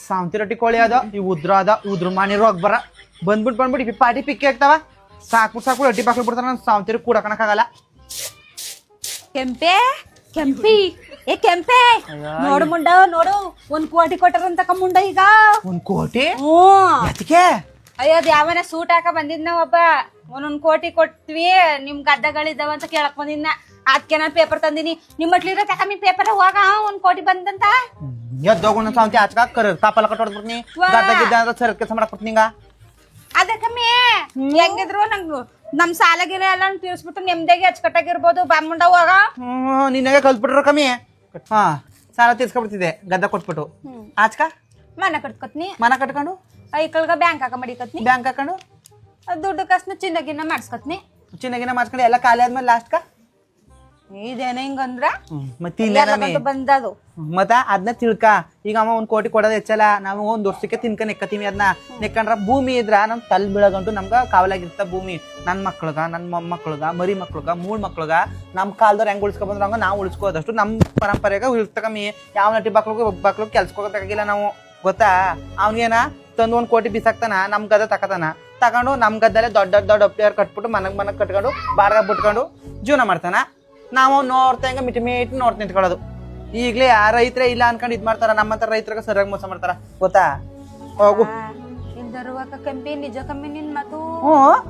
ಸಾವಂತಿ ರೊಟ್ಟಿ ಕೋಳಿ ಅದ ಈ ಉದ್ರ ಮಾಡಿರೋ ಬರ ಬಂದ್ಬಿಟ್ಟು ಪಾಟಿ ಪಿಕ್ಕಿ ಆಗ್ತಾವ ಸಾಕು ರೊಟ್ಟಿ ಪಾಕಿ ಬಿಡ್ತಾರ ನನ್ ಸಾವಂತಿ ಕೂಡ ಕಣಕ್ಕಾಗಲ್ಲ. ಕೆಂಪೆ ಕೆಂಪಿ ಏ ಕೆಂಪೆ ನೋಡು ಮುಂಡ ನೋಡು 1 ಕೋಟಿ ಕೊಟ್ಟರಂತ ಮುಂಡ ಈಗ 1 ಕೋಟಿ. ಅದಕ್ಕೆ ಅಯ್ಯೋ ಅದ್ ಯಾವನ ಸೂಟ್ ಹಾಕ ಬಂದಿದ್ನ ಒಬ್ಬ 1 ಕೋಟಿ ಕೊಟ್ವಿ ನಿಮ್ ಗದ್ದಗಳಿದ್ದಾವ ಅಂತ ಕೇಳಕ್ ಬಂದಿದ್ನ. ಅದಕ್ಕೆ ನಾನು ಪೇಪರ್ ತಂದಿನಿ ನಿಮ್ ಮಟ್ಲಿರೋ ತಕಮ್ಮಿ ಪೇಪರ್ ಹೋಗ 1 ಕೋಟಿ ಬಂದಂತ ಎದ್ದೋಗೋಣ ಸಾವಂತಿ ಆಚಕ ತಾಪಲ ಕಟ್ಟೋಡ್ಬಿಡ್ತೀನಿ ಗದ್ದಗಿದ್ದ ಅಂದ್ರೆ ಸರ್ ಕೆಲಸ ಮಾಡಕ್ ಬಿಡ್ತೀನಿ. ಅದಕ್ಕಮ್ಮಿ ಹೆಂಗಿದ್ರು ನಂಗ್ ನಮ್ ಸಾಲಗಿಲ್ಲ ಎಲ್ಲ ತೀರ್ಸ್ಬಿಟ್ಟು ನೆಮ್ಮದಿಗೆ ಅಚ್ಚುಕಟ್ಟಾಗಿರ್ಬೋದು ಬಾಮುಂಡ ಹೋಗ. ನಿನಗೆ ಕಲ್ತ್ಬಿಟ್ರ ಕಮ್ಮಿ ಹಾ ಸಾಲ ತೀರ್ಸ್ಕೊಬಿಡ್ತಿದೆ ಗದ್ದ ಕೊಟ್ಬಿಟ್ಟು ಆಚಕ ಮನ ಕಟ್ಕೊತ್ನಿ ಮನ ಕಟ್ಕೊಂಡು ಐಕಲ್ಗ ಬ್ಯಾಂಕ್ ಹಾಕ ಮಡಿಕತ್ನಿ ಬ್ಯಾಂಕ್ ಹಾಕೊಂಡು ದುಡ್ಡು ಕಸ್ನ ಚಿನ್ನಗಿನ್ನ ಮಾಡ್ಸ್ಕೊತ್ನಿ ಚಿನ್ನಗಿನ ಮಾಡ್ಸ್ಕೊಂಡು ಎಲ್ಲ ಖಾಲಿ ಆದ್ಮೇಲೆ ಲಾಸ್ಟ್ ಇದೇನ ಹಿಂಗಂದ್ರ ಮತ್ತೆ ಬಂದದು ಮತ್ತ ಅದನ್ನ ತಿಳ್ಕ ಈಗ ಅಮ್ಮ 1 ಕೋಟಿ ಕೊಡೋದ್ ಹೆಚ್ಚಲ್ಲ ನಾವು 1 ವರ್ಷಕ್ಕೆ ತಿನ್ಕ ನೆಕ್ಕತ್ತೀವಿ ಅದನ್ನ ನೆಕ್ಕಂಡ್ರ ಭೂಮಿ ಇದ್ರ ನಮ್ ತಲ್ ಬೀಳಗಂಟು ನಮ್ಗ ಕಾವಲಾಗಿರ್ತ ಭೂಮಿ. ನನ್ ಮಕ್ಳಗ ನನ್ ಮೊಮ್ಮಕ್ಳಗ ಮರಿ ಮಕ್ಳಗ 3 ಮಕ್ಳಗ ನಮ್ ಕಾಲದವ್ರ ಹೆಂಗ್ ಉಳಿಸ್ಕೊ ಬಂದ್ರಂಗ ನಾವು ಉಳಿಸ್ಕೋದಷ್ಟು ನಮ್ ಪರಂಪರೆಗ ಉಳಿಸ್ತಕಮ್ಮಿ. ಯಾವ ನಟಿ ಮಕ್ಳು ಕೆಲ್ಸಕ್ಕೆ ಹೋಗಬೇಕಾಗಿಲ್ಲ ನಾವು ಗೊತ್ತಾ. ಅವ್ನಿಗೇನ ತಂದು 1 ಕೋಟಿ ಬಿಸಾಕ್ತಾನ ನಮ್ ಗದ್ದ ತಗೊಂಡು ನಮ್ ಗದ್ದಲ್ಲೇ ದೊಡ್ಡ ಅಪ್ಲಿಯರ್ ಕಟ್ಬಿಟ್ಟು ಮನಗ್ ಕಟ್ಕೊಂಡು ಬಾಡ್ಗ ಬಿಟ್ಕೊಂಡು ಜೀವನ ಮಾಡ್ತಾನ. ನಾವು ನೋಡ್ತಾ ಹೆಂಗ ಮಿಟಿ ನೋಡ್ತಾ ನಿಂತ್ಕೊಳ್ಳೋದು. ಈಗ್ಲೇ ಆ ರೈತರೇ ಇಲ್ಲ ಅನ್ಕೊಂಡು ಇದ್ ಮಾಡ್ತಾರ. ನಮ್ಮಂತ ರೈತರಿಗೆ ಸರಿಯಾಗಿ ಮೋಸ ಮಾಡ್ತಾರ ಗೊತ್ತಾ. ಹೋಗು ಕಂಪಿ ನಿಜ ಕಮ್ಮಿ ನಿನ್ ಮಾತು.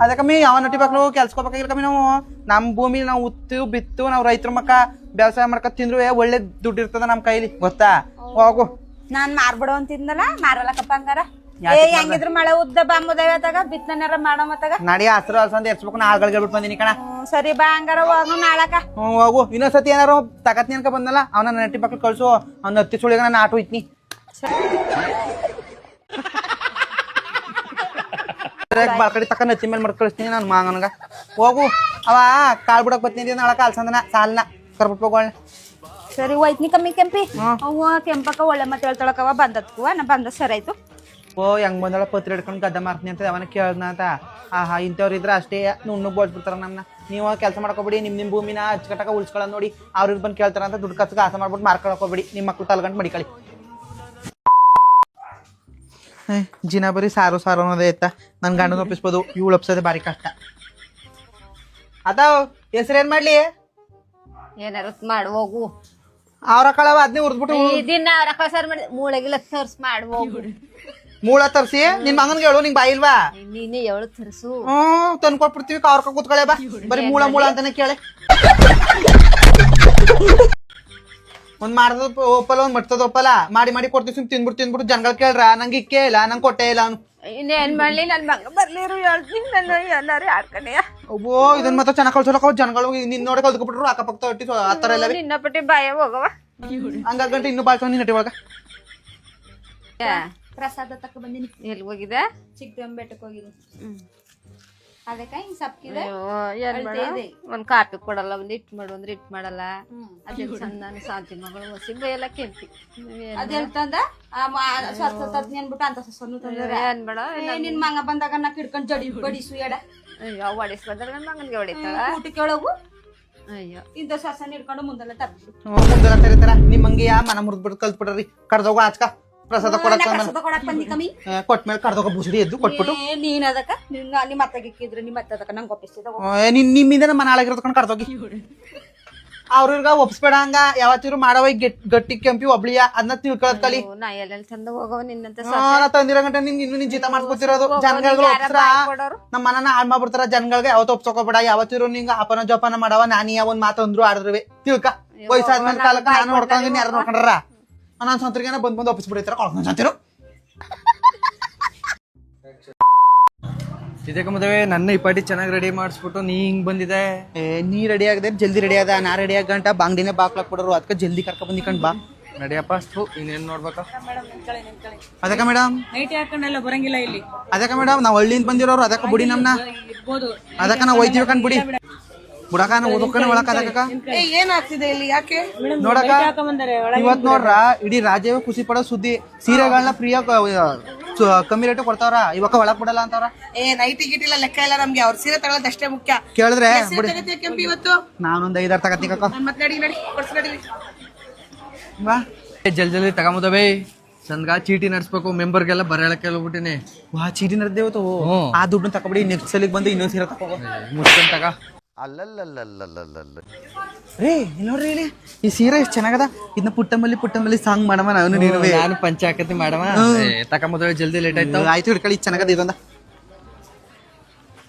ಅದಕ್ಕಮ್ಮಿ ಯಾವ ನಟಿ ಮಕ್ಳು ಕೆಲ್ಸಕೋಬೇಕಾಗಿಲ್ಲ ಕಮ್ಮಿ. ನಾವು ನಮ್ ಭೂಮಿ ನಾವು ಉತ್ತು ಬಿತ್ತು ನಾವ್ ರೈತರ ಮಕ್ಕ ವ್ಯವಸಾಯ ಮಾಡ್ಕೊಂಡ್ ತಿಂದ್ರು ಒಳ್ಳೆ ದುಡ್ಡು ಇರ್ತದ ನಮ್ ಕೈಲಿ ಗೊತ್ತಾ. ಹೋಗು ನಾನ್ ಮಾರ್ಬಿಡೋ ಅಂತಿದ್ನಲ್ಲ ಮಾರಲ್ಲಕಪ್ಪ ಹಂಗಾರ. ಹೆಂಗಿದ್ರು ಮಳೆ ಉದ್ದ ಬಾಂಬುದೈವತ್ತಾಗ ಬಿತ್ತನಾರ ಮಾಡೋ ಮತ್ತಾಗ ನಡಿ ಹಸ್ರು ಅಲ್ಸಂದ್ ಎರ್ಸ್ಬೇಕು ನಾಳ್ಗಳಿಗೆ ಹೇಳ್ಬಿಟ್ಟು ಬಂದಿನಿ ಕಣ. ಸರಿ ಬಾ ಹಂಗಾರ ಹೋಗು ನಾಳಕ. ಹೋಗು ಇನ್ನೊಂದ್ಸತಿ ಏನಾರು ತಗತ್ನಿ ಅನ್ಕ ಬಂದಲ್ಲ ಅವನ ನಟಿ ಮಕ್ಳು ಕಳ್ಸು. ಅವ್ನ ಹತ್ತಿ ಸುಳಿಗ ನಾನು ಆಟೋ ಇತ್ನಿ. ಬಾಳ್ಕಡಿ ತಕ್ಕ ನತ್ತಿ ಮೇಲೆ ಮಾಡಿ ಕಳಿಸ್ತೀನಿ ನಾನು ಮಾಂಗನ್ಗ. ಹೋಗು ಅವ ಕಾಳ್ ಬಿಡಕ್ ಬತ್ತೀನಿ ನಾಳಕ ಅಲ್ಸಂದನ ಸಾಲನ ಕರ್ಬಿಟ್ಟು ಹೋಗೋಣ. ಸರಿ ಹೋಯ್ತನಿ ಕಮ್ಮಿ ಕೆಂಪಿ. ಅವ್ವ ಕೆಂಪಕ್ಕ ಒಳ್ಳೆ ಮತ್ತೆ ಹೇಳ್ತಾಳಕವ ಬಂದತ್ಕುವ ನಾ ಬಂದ ಸರಿ ಆಯ್ತು. ಹೆಂಗ್ ಬಂದಳ ಪತ್ರಿ ಹಿಡ್ಕೊಂಡು ಗದ್ದ ಮಾರ್ತೀನಿ ಅಂತ ಅವನ ಕೇಳ್ದ ಅಂತ. ಇಂಥವ್ರು ಇದ್ರ ಅಷ್ಟೇ ನುಣ್ಣಗ್ ಬೋಳ್ಸ್ಬಿಡ್ತಾರ ನಮ್ನ. ನೀವು ಕೆಲಸ ಮಾಡ್ಕೋಬಿಡಿ ನಿಮ್ ಭೂಮಿನ ಅಚ್ಚುಕಟ್ಟಾಗ ಉಳ್ಸ್ಕೊಳ್ಳೋದ್ ನೋಡಿ. ಅವ್ರಿಗೆ ಬಂದು ಕೇಳ್ತಾರ ಅಂತ ದುಡ್ಡು ಕಚ್ಕ ಆಸೆ ಮಾಡ್ಬಿಟ್ಟು ಮಾರ್ಕೊಳಕೋಬಿಡಿ. ನಿಮ್ ಮಕ್ಳು ತಲ್ಗಂಟು ಮಡಿಕಳಿ. ಜಿನ ಬರೀ ಸಾರು ಅನ್ನೋದೇ ಇತ್ತ. ನನ್ ಗಂಡನ ಒಪ್ಪಿಸ್ಬೋದು ಇವಳು ಒಪ್ಸೋದೇ ಬಾರಿ ಕಷ್ಟ. ಅದಾವ್ ಹೆಸರೇನ್ ಮಾಡ್ಲಿ ಏನಾರ ಮಾಡು ಹೋಗು. ಅವ್ರ ಕಳವ ಅದ್ನೇ ಉರ್ದ್ಬಿಟ್ಟು ದಿನ ಅವ್ರ ಕಳ್ಸಾರ ಮಾಡಿ ಮೂಳೆಗಿಲ್ಲ ತರ್ಸ್ ಮಾಡು ಹೋಗು. ಮೂಳ ತರ್ಸಿ ನಿನ್ ಮಗನ್ಗೆ ಹೇಳು ನಿಂಗ್ ಬಾಯಿ ಇಲ್ವಾ. ನೀನೇ ಎವಳು ತರ್ಸು. ತಂದ್ ಕೊಟ್ಬಿಡ್ತೀವಿ ಅವ್ರ ಕೂತ್ಕೊಳ್ಳೆ ಬಾ. ಬರೀ ಮೂಳ ಅಂತಾನೆ ಕೇಳೆ. ಒಂದ್ ಮಾಡ್ದ ಒಪ್ಪಲ್ಲ ಒಂದ್ ಮಟ್ಟದ ಒಪ್ಪಲ್ಲ ಮಾಡಿ ಕೊಡ್ತೀವಿ. ತಿನ್ಬಿಟ್ಟು ಜನಗಳು ಕೇಳ್ರ ನಂಗೆ ಇಕ್ಕೇ ಇಲ್ಲ ನಂಗೆ ಕೊಟ್ಟೆ ಇಲ್ಲ ಅವ್ನು. ಇನ್ನೇನ್ ಮಾಡ್ಲಿ ನನ್ ಮಗ ಬರ್ಲಿರು ಹೇಳ್ತೀನಿ ನಾನು ಎಲ್ಲಾರು ಯಾರ್ಕನೆಯ. ಒಬ್ಬೋ ಇದನ್ ಮತ್ತೆ ಚೆನ್ನಾಗ್ ಕಳ್ಸೋಲಕ್ಕ ಜನಗಳು ನಿನ್ ನೋಡಿ ಕಲ್ತ್ಕೊಬಿಟ್ರು ಅಕ್ಕಪಕ್ಕ ಹೊಟ್ಟಿ ಆತರ ಎಲ್ಲ ಇನ್ನಪಟ್ಟಿ ಬಾಯ ಹೋಗವ ಹಂಗಂಟ ಇನ್ನು ಬಾಳ್ಸೋ ನೀನ್ ನಟಿ ಒಳಗ. ಪ್ರಸಾದ ತಕ್ಕ ಬಂದಿನಿ. ಎಲ್ಲಿ ಹೋಗಿದೆ? ಚಿಕ್ಕದಮ್ಮ ಬೆಟ್ಟಕ್ಕೆ ಹೋಗಿದ್ದೀನಿ. ಅದಕ್ಕ ಹಿಂಗ್ ಸಪ್ಕಿದೆ. ಒಂದ್ ಕಾಪಿ ಕೊಡಲ್ಲ ಒಂದ್ ಇಟ್ ಮಾಡು ಅಂದ್ರೆ ಇಟ್ ಮಾಡಲ್ಲ. ಅದೇ ಚಂದ ಶಾಂತಿ ಮಗಳು ಹೊಸಿ ಬೈಯಲ್ಲ ಕೆಂಪಿ. ಅದೆಲ್ತಂದ ಸ್ವಚ್ಛತಜ್ಞ ಅನ್ಬಿಟ್ಟು ಅಂತ ಸೊನ್ನು ತಂದ್ರೆ ಏನ್ ಬೇಡ ನಿನ್ ಮಂಗ ಬಂದಾಗ ನಾ ಕಿಡ್ಕೊಂಡ್ ಜಡಿ ಬಡಿಸು ಎಡ. ಅಯ್ಯೋ ಹೊಡಿಸ್ಕೊಂಡ್ರೆ ನನ್ ಮಗನ್ಗೆ ಹೊಡಿತಾಳ. ಊಟಕ್ಕೆ ಒಳಗು ಅಯ್ಯೋ ಇಂಥ ಸಸನ್ ಹಿಡ್ಕೊಂಡು ಮುಂದೆಲ್ಲ ತರ್ಬಿಡು. ಮುಂದೆಲ್ಲ ತೆರಿತಾರ ನಿಮ್ಮಂಗೆ ಯಾ ಮನ ಮುರಿದ್ಬಿಟ್ಟು ಕಲ್ತ್ಬಿಡ್ರಿ. ಕಡ್ದೋಗ ಆಚ್ಕ ಪ್ರಸಾದ ಕೊಡಕ್ ಬಂದಿ ಕಮ್ಮಿ ಕೊಟ್ಮೇಲೆ ಕಡ್ದೋಗ ಬುಸಡಿ ಎದ್ದು ಕೊಟ್ಬಿಟ್ಟು ನೀನ್ ಅದಕ್ಕ ನಿಮ್ಮ ಅತ್ತಗಿಕ್ಕಿದ್ರೆ ನಿಮ್ಮ ಅತ್ತದಕ್ಕ ನಂಗೆ ಒಪ್ಪಿಸ್ತಿದ್ದ. ನಿಮ್ಮಿಂದ ಮನ ಹಾಳಾಗಿರೋದ್ಕೊಂಡು ಕಡ್ದೋಗಿ. ಅವ್ರಿಗ ಒಪ್ಸ್ಬೇಡ ಹಂಗ ಯಾವತ್ತಿರು ಮಾಡವ ಗಟ್ಟಿ ಕೆಂಪಿ ಒಬ್ಳಿಯ ಅದನ್ನ ತಿಳ್ಕೊಳದ್ ಕಲಿ. ನಾ ಎಲ್ಲೆಲ್ಲಿ ಚಂದ ಹೋಗವ ನಿನ್ನಂತ ತಂದಿರೋ ಗಂಟೆ ನಿನ್ ಇನ್ನು ನಿನ್ ಜೀತ ಮಾಡ್ಕೊತಿರೋದು. ಜನಗಳಿಗೆ ಒಪ್ಸ್ರ ನಮ್ಮ ಮನನ ಹಾಳ್ ಮಾಡ್ಬಿಡ್ತಾರ. ಜನಗಳಿಗೆ ಯಾವತ್ತು ಒಪ್ಸೋಕೋಬೇಡ. ಯಾವತ್ತಿರು ನಿಂಗ ಅಪನ ಜೋಪಾನ ಮಾಡವ ನಾನಿಯ ಒಂದ್ ಮಾತಂದ್ರು ಆಡಿದ್ರುವೆ ತಿಳ್ಕ. ವಯಸ್ಸಾದ್ಮೇಲೆ ಕಾಲಕ್ಕ ನಾನು ನೋಡ್ಕೊಂಡ್ ಯಾರು ನೋಡ್ಕೊಂಡ್ರ ನಾನು ಸಂತ್ರಿಗೇನ ಬಂದ್ ಒಪ್ಪಿಸ್ಬಿಡ್ತಾರ ಕಳ್ಕೊಂಡ್ ಸಂತಿರು. ಇದಕ್ಕೆ ಮದುವೆ ನನ್ನ ಈ ಪಾಟಿ ಚೆನ್ನಾಗಿ ರೆಡಿ ಮಾಡಿಸ್ಬಿಟ್ಟು ನೀ ಹಿಂಗ್ ಬಂದಿದೆ. ನೀ ರೆಡಿ ಆಗದೆ ಜಲ್ದಿ ರೆಡಿ ಆದ. ನಾ ರೆಡಿ ಆಗಂಟ ಬಾಂಗ್ಡಿನೇ ಬಾಕ್ಲಾಕ್ ಕೊಡೋರು ಅದಕ್ಕೆ ಜಲ್ದಿ ಕರ್ಕ ಬಂದಿಕಂಡ್ ಬಾ. ನಡಿಯಪ್ಪ ಇನ್ನೇನ್ ನೋಡ್ಬೇಕಾ. ಅದಕ್ಕ ಮೇಡಮ್ ನೈಟ್ ಹಾಕೊಂಡೆಲ್ಲ ಬರಂಗಿಲ್ಲ ಇಲ್ಲಿ. ಅದಕ್ಕ ಮೇಡಮ್ ನಾವ್ ಹಳ್ಳಿಯಿಂದ ಬಂದಿರೋರು ಅದಕ್ಕ ಬುಡಿ ನಮ್ನ. ಅದಕ್ಕ ನಾವ್ ಒಯ್ತೀವಿ ಕಂಡ್ ಬುಡಿ ಬುಡಕ ಓದಕ್ಕನ ಒಳಕ ಅದಕ್ಕ ಏನಾಗ್ತಿದೆ ಇಲ್ಲಿ ಯಾಕೆ ನೋಡಕ ಇವತ್ ನೋಡ್ರ ಇಡೀ ರಾಜ್ಯವೇ ಖುಷಿ ಪಡೋ ಸುದ್ದಿ. ಸೀರೆಗಳನ್ನ ಫ್ರೀಯಾಗಿ ಕಮ್ಮಿ ರೇಟ್ ಕೊಡ್ತಾವ್ರ ಇವಾಗ ಒಳಗ್ ಬಿಡಲ್ಲ ಅಂತವ್ರ. ನೈಟಿ ಗಿಟ್ಟಿಲ್ಲ ಲೆಕ್ಕ ಇಲ್ಲ ನಮ್ಗೆ, ಅವ್ರ ಸೀರೆ ತಗೊಳ್ಳೋದು ಅಷ್ಟೇ ಮುಖ್ಯ. ಕೇಳಿದ್ರೆ ಎಷ್ಟ್ ಸೀರೆ ತಗತ್ತೀಯ ಕೆಂಪಿ ಇವತ್ತು? ನಾನೊಂದ್ 5-6 ತಗತ್ತೀನಿ ಕಕ್ಕ. ಮತ್ ನಡಿ ಕೊಡ್ಸ್ ನಡಿ. ಬಾ ಜಲ್ದಿ ತಗೊಂಬುದವೇ ಚಂದ್ಗ ಚೀಟಿ ನಡ್ಸ್ಬೇಕು ಮೆಂಬರ್ಗೆಲ್ಲ ಬರೆಯಕ್ಕೆ ಹೋಗ್ಬಿಟ್ಟಿನಿ. ವಾ ಚೀಟಿ ನಡೆದೇವತ್ತು. ಆ ದುಡ್ಡು ತಕೊಬಿಡಿ, ನೆಕ್ಸ್ಟ್ ಸಲಿಗೆ ಬಂದು ಇನ್ನೊಂದ್ ಸೀರೆ ತಗೋ. ಮುಸ್ಕೊಂಡ್ ತಗ. ರೇ ಇಲ್ಲಿ ನೋಡ್ರಿ, ಇಲ್ಲಿ ಈ ಸೀರೆ ಎಷ್ಟ್ ಚೆನ್ನಾಗದ. ಇದನ್ನ ಪುಟ್ಟಂಬಲ್ಲಿ ಸಾಂಗ್ ಮಾಡವ ನಾನು ನೀನು. ನಾನು ಪಂಚಾಕತಿ ಮಾಡವ. ತಗೊಂಬುದವೇ ಜಲ್ದಿ ಲೇಟ್ ಆಯ್ತು. ಆಯ್ತು ಹಿಡ್ಕೊಳ್ಳಿ, ಚೆನ್ನಾಗದ ಇದೊಂದ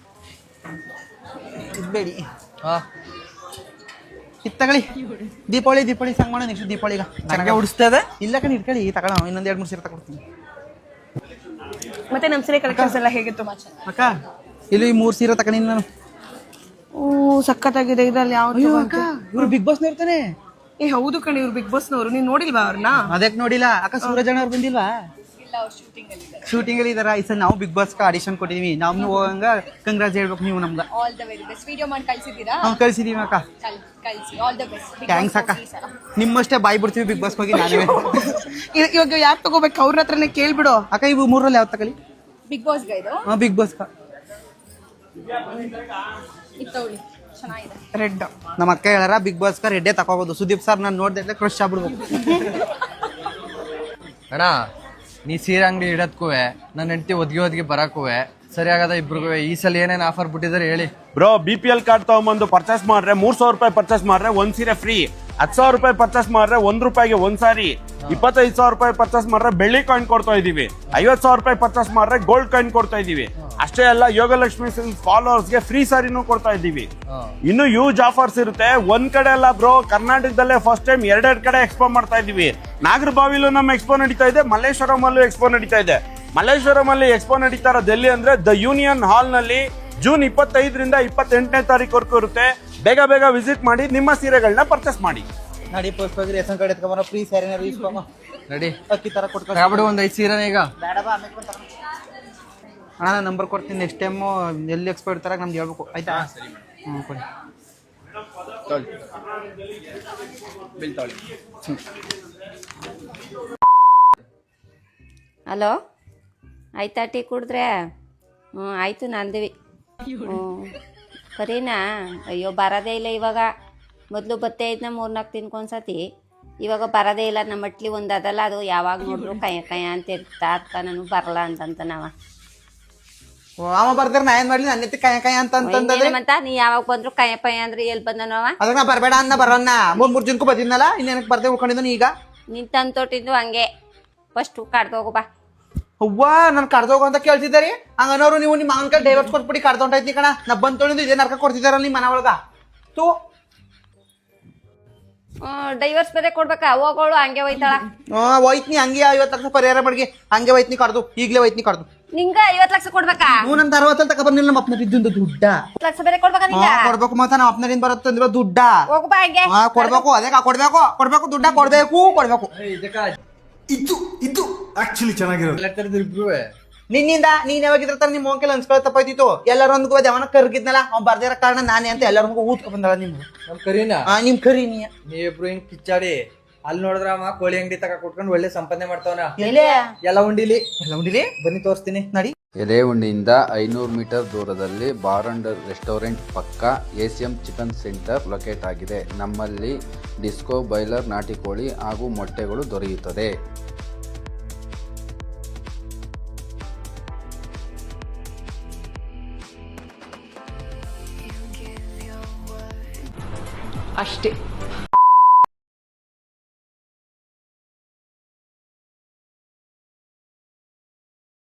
ಬೇಡಿ. ಇದು ತಗೊಳ್ಳಿ, ದೀಪಾವಳಿ ಸಾಂಗ್ ಮಾಡೋ. ನೆಕ್ಸ್ಟ್ ದೀಪಾವಳಿಗ ಚೆನ್ನಾಗಿ ಉಡಿಸ್ತದ. ಇಲ್ಲ ಕಣಿ ಇಟ್ಕೊಳ್ಳಿ, ತಗೊಳ ಇನ್ನೊಂದ್ 2-3 ಸೀರೆ ತಗೊಡ್ತೀನಿ. ಮತ್ತೆ ನಮ್ ಸೀರೆ ಕಲೆಕ್ಷನ್ಸ್ ಎಲ್ಲ ಹೇಗಿತ್ತು? ಅಕ್ಕ ಇಲ್ಲಿ 3 ಸೀರೆ ತಗೊಂಡಿನಿ ನಾನು. ಸಖತ್ತಾಗಿದೆ. ಇದ್ರಲ್ಲಿ ಯಾವ್ದು? ಇವ್ರು ಬಿಗ್ ಬಾಸ್ ನೋಡ್ತಾನೆ. ಹೌದು ಕಣಿ, ಇವ್ರು ಬಿಗ್ ಬಾಸ್ ನವರು. ನೀನ್ ನೋಡಿಲ್ವಾ ಅವ್ರನ್ನ? ಅದಕ್ಕೆ ನೋಡಿಲ್ಲ ಅಕ್ಕ. ಸೂರಜ್ ಅಣ್ಣ ಅವ್ರು ಬಂದಿಲ್ವಾ? ಶೂಟಿಂಗ್ ಅಲ್ಲಿ ಇದಾರ. ಈ ಸಲ ನಾವು ಬಿಗ್ ಬಾಸ್ ಆಡಿಷನ್ ಕೊಟ್ಟಿದೀವಿ. ನಾವು ಹೋಗಂಗ ಕಂಗ್ರಾಜ್ ಹೇಳ್ಬೇಕು ನೀವು ನಮ್ಗ. All the very best. Video ಮಾಡಿ ಕಳ್ಸಿದ್ದೀರಾ? ಕಳ್ಸಿದೀವಿ ಅಕ್ಕ. ಕಳ್ಸಿ. All the best. ಥ್ಯಾಂಕ್ಸ್ ಅಕ್ಕ. ನಿಮ್ಮಷ್ಟೇ ಬಾಯ್ ಬಿಡ್ತೀವಿ ಬಿಗ್ ಬಾಸ್ ಹೋಗಿ. ನಾವೇ ಇವಾಗ ಯಾರು ತಗೋಬೇಕು ಅವ್ರ ಹತ್ರನೇ ಕೇಳ್ಬಿಡು. ಅಕ್ಕ ಇವು 3ರಲ್ಲಿ ಯಾವ್ದು ತಗೊಳ್ಳಿ? ಬಿಗ್ ಬಾಸ್ ಗೈದು ಬಿಗ್ ಬಾಸ್ ಇತ್ತೌಳಿ ಚೆನ್ನಾಗಿದೆ. ರೆಡ್ ನಮ್ಮ ಅಕ್ಕ ಹೇಳಾರ ಬಿಗ್ ಬಾಸ್ ರೆಡ್ಡೇ ತಕೋಬಹುದು. ಸುದೀಪ್ ಸರ್ ನಾನು ನೋಡ್ದೆ ಕ್ರಶ್ ಆಗ್ಬಿಡ್ಬೇಕು. ಅಣ್ಣ ನೀ ಸೀರೆ ಅಂಗಡಿ ಇಡೋದ್ಕೂ ನನ್ನ ಹೆಂಡತಿ ಒದ್ಗೆ ಬರಕ್ಕೂ ಸರಿ ಆಗದ ಇಬ್ರಿಗೂ. ಈ ಸಲ ಏನೇನು ಆಫರ್ ಬಿಟ್ಟಿದ್ದಾರೆ ಹೇಳಿ. ಬ್ರೋ BPL ಕಾರ್ಡ್ ತಗೊಂಬಂದು ಪರ್ಚೇಸ್ ಮಾಡ್ರೆ 300 ರೂಪಾಯಿ ಪರ್ಚೇಸ್ ಮಾಡ್ರೆ 1 ಸೀರೆ ಫ್ರೀ. 10,000 ರೂಪಾಯಿ ಪರ್ಚೇಸ್ ಮಾಡ್ರೆ 1 ರೂಪಾಯಿಗೆ 1 ಸಾರಿ. 25,000 ರೂಪಾಯಿ ಪರ್ಚೇಸ್ ಮಾಡ್ರೆ ಬೆಳ್ಳಿ ಕಾಯಿನ್ ಕೊಡ್ತಾ ಇದೀವಿ. 50,000 ರೂಪಾಯಿ ಪರ್ಚೇಸ್ ಮಾಡ್ರೆ ಗೋಲ್ಡ್ ಕಾಯಿನ್ ಕೊಡ್ತಾ ಇದೀವಿ. ಅಷ್ಟೇ ಅಲ್ಲ, ಯೋಗಲಕ್ಷ್ಮಿ ಫಾಲೋವರ್ಸ್ಗೆ ಫ್ರೀ ಸಾರಿನೂ ಕೊಡ್ತಾ ಇದೀವಿ. ಇನ್ನು ಯೂಜ್ ಆಫರ್ಸ್ ಇರುತ್ತೆ. ಒಂದ್ ಕಡೆ ಅಲ್ಲ ಬ್ರೋ, ಕರ್ನಾಟಕದಲ್ಲೇ ಫಸ್ಟ್ ಟೈಮ್ 2 ಕಡೆ ಎಕ್ಸ್ಪೋ ಮಾಡ್ತಾ ಇದೀವಿ. ನಾಗರಬಾವಿಲೂ ನಮ್ಮ ಎಕ್ಸ್ಪೋ ನಡೀತಾ ಇದೆ, ಮಲ್ಲೇಶ್ವರಂ ಅಲ್ಲೂ ಎಕ್ಸ್ಪೋ ನಡೀತಾ ಇದೆ. ಮಲ್ಲೇಶ್ವರಂ ಅಲ್ಲಿ ಎಕ್ಸ್ಪೋ ನಡೀತಾ ಇರೋದು ಎಲ್ಲಿ ಅಂದ್ರೆ ದ ಯೂನಿಯನ್ ಹಾಲ್ ನಲ್ಲಿ ಜೂನ್ 25ರಿಂದ 28ನೇ ತಾರೀಕುವರೆಗೂ ಇರುತ್ತೆ. ಬೇಗ ವಿಸಿಟ್ ಮಾಡಿ, ನಿಮ್ಮ ಸೀರೆಗಳನ್ನ ಪರ್ಚೇಸ್ ಮಾಡಿ. ನಡಿ ಪೋಸ್ಟ್ ಹೋಗಿ ರೇಷನ್ ಕಾರ್ಡ್ ಎತ್ಕೊಂಬರೋ. ಫ್ರೀ ಸ್ಯಾರಿನ ಇಸ್ಕೊಂಬ. ನಡಿ ಅಕ್ಕಿ ತರ ಕೊಟ್ಕೊಂಡು ತಗೊಬಿಡು ಒಂದು 5 ಸೀರೆನ ಈಗ. ಬೇಡ ಬಾ, ಆಮೇಲೆ ಬಂದು ತಗೊಂಡು. ಅಣ್ಣ ನಾನು ನಂಬರ್ ಕೊಡ್ತೀನಿ. ನೆಕ್ಸ್ಟ್ ಟೈಮು ಎಲ್ಲಿ ಎಕ್ಸ್ಪೋ ಇಡ್ತಾರ ನಮ್ಗೆ ಹೇಳ್ಬೇಕು, ಆಯ್ತಾ? ಕೊಡಿ. ಹಲೋ, ಆಯ್ತಾ ಟೀ ಕುಡಿದ್ರೆ? ಆಯಿತು ನಂದಿವಿ. ಕರೀನಾ? ಅಯ್ಯೋ ಬರೋದೇ ಇಲ್ಲ ಇವಾಗ. ಮೊದಲು ಬತ್ತೇ ಇದ್ನ 3-4 ದಿನಕ್ಕೊಂದ್ಸತಿ. ಇವಾಗ ಬರೋದೇ ಇಲ್ಲ. ನಮ್ಮ ಮಟ್ಲಿ ಒಂದು ಅದಲ್ಲ, ಅದು ಯಾವಾಗ ನೋಡ್ರು ಕಯ್ಯ ಅಂತ ಇರ್ತಾ ಅಕ್ಕ ನನಗೆ ಬರಲ್ಲ ಅಂತ ನಾವ. ಅವ ಬರ್ದಾರ ನಾ ಏನ್ ಮಾಡ್ಲಿ? ನನ್ನ ಕಾಯ ಅಂತಂದ್ರೆ ಮತ್ತ ನೀ ಯಾವಾಗ ಬಂದ್ರು ಕಯ್ಯ ಅಂದ್ರೆ ಎಲ್ಲಿ ಬಂದನವ? ಅದಕ್ಕೆ ನಾ ಬರಬೇಡ ಅನ್ನ ಬರೋಣ. 3 ಜನಕ್ಕೂ ಬಂದಿದ್ನಲ್ಲ, ಇನ್ನೇನಕ್ಕೆ ಬರ್ದೆ ಉಳ್ಕೊಂಡಿದ್ದಾನೆ ಈಗ. ನಿನ್ ತಂತೊಟ್ಟಿದ್ದು ಹಂಗೆ ಫಸ್ಟ್ ಕಡ್ದು ಹೋಗು ಬಾ. ಅವ್ವಾ ನನ್ ಕಡ್ದೋಗು ಅಂತ ಕೇಳ್ತಿದ್ದಾರಿ. ಹಂಗನವ್ರು ನೀವು ನಿಮ್ಮ ಅಂಕಲ್ ಡೈವರ್ಸ್ ಕೊಟ್ಬಿಡಿ ಕಡ್ದೊಂಟೈತಿ ಕಣ. ನಾ ಬಂದ್ ತೊಗೊಂಡು ಇದೇ ನರ್ಕ ಕೊಡ್ತಿದಾರಲ್ಲ ನಿಮ್ಮ ಮನ ಒಳಗ. ತೂ ಡೈವರ್ಸ್ ಬೇರೆ ಕೊಡ್ಬೇಕಾ? ಹೋಗೋಳು ಹಂಗೆ ಹೋಯ್ತಾಳ. ಹೋಯ್ತನಿ ಹಂಗೆ 50 ಲಕ್ಷ ಪರಿಹಾರ ಮಾಡಿ ಹಂಗೆ ಹೋಯ್ತನಿ ಕಡ್ದು. ಈಗಲೇ ಹೋಯ್ತನಿ ಕಡ್ದು. ನಿಂಗ 50 ಲಕ್ಷ ಕೊಡ್ಬೇಕಾ? ಹ್ಞೂ ನಂದು 60 ತಕ ಬಂದಿಲ್ಲ. ನಮ್ಮ ಅಪ್ಪನ ಇದ್ದು ದುಡ್ಡ 50 ಲಕ್ಷ ಬೇರೆ ಕೊಡ್ಬೇಕಾ ನಿಂಗ? ಕೊಡ್ಬೇಕು. ಮತ್ತೆ ನಮ್ಮ ಅಪ್ಪನರಿಂದ ಬರುತ್ತಂದ್ರೆ ದುಡ್ಡ ಹೋಗು ಬಾ ಹಂಗೆ. ಕೊಡ್ಬೇಕು. ಅದಕ್ಕೆ ಕೊಡ್ಬೇಕು ದುಡ್ಡ ಕೊಡ್ಬೇಕು. ಇದು ಆಕ್ಚುಲಿ ಚೆನ್ನಾಗಿರೋದು. ಇಬ್ರು ನಿನ್ನಿಂದ ನೀನ್ ಯಾವಾಗಿದ್ರ ನಿಮ್ಮ ಮೊಂಕೆಲ್ಲ ಅನ್ಸ್ಕೊಳ್ಳೋ ತಪ್ಪಾಯ್ತಿತ್ತು. ಎಲ್ಲರೊಂದಿಗೂ ಅವನ ಕರ್ಗಿದ್ನಲ್ಲ, ಅವ್ನು ಬರ್ದಿರೋ ಕಾರಣ ನಾನೇ ಅಂತ ಎಲ್ಲರಿಗೂ ಊದ್ಕೊ ಬಂದಳ ನಿಮ್ಮ ನಮ್ ಕರೀನಾ. ನಿಮ್ ಕರಿ ನೀವಿಬ್ರು ಹಿಂಗ್ ಕಿಚ್ಚಾಡಿ ಅಲ್ಲಿ ನೋಡಿದ್ರ ಅಮ್ಮ ಕೋಳಿ ಅಂಗಡಿ ತಕ ಕೊಟ್ಕೊಂಡು ಒಳ್ಳೆ ಸಂಪಾದನೆ ಮಾಡ್ತಾವನ. ಎಲೆ ಎಲ್ಲ ಉಂಡಿಲಿ ಬನ್ನಿ ತೋರಿಸ್ತೀನಿ ನಡಿ. ಎಲೆಹುಂಡಿಯಿಂದ 500 ಮೀಟರ್ ದೂರದಲ್ಲಿ ಬಾರ್ ಅಂಡ್ ರೆಸ್ಟೋರೆಂಟ್ ಪಕ್ಕ ACM ಚಿಕನ್ ಸೆಂಟರ್ ಲೊಕೇಟ್ ಆಗಿದೆ. ನಮ್ಮಲ್ಲಿ ಡಿಸ್ಕೋ, ಬಾಯ್ಲರ್, ನಾಟಿ ಕೋಳಿ ಹಾಗೂ ಮೊಟ್ಟೆಗಳು ದೊರೆಯುತ್ತದೆ. ಅಷ್ಟೇ.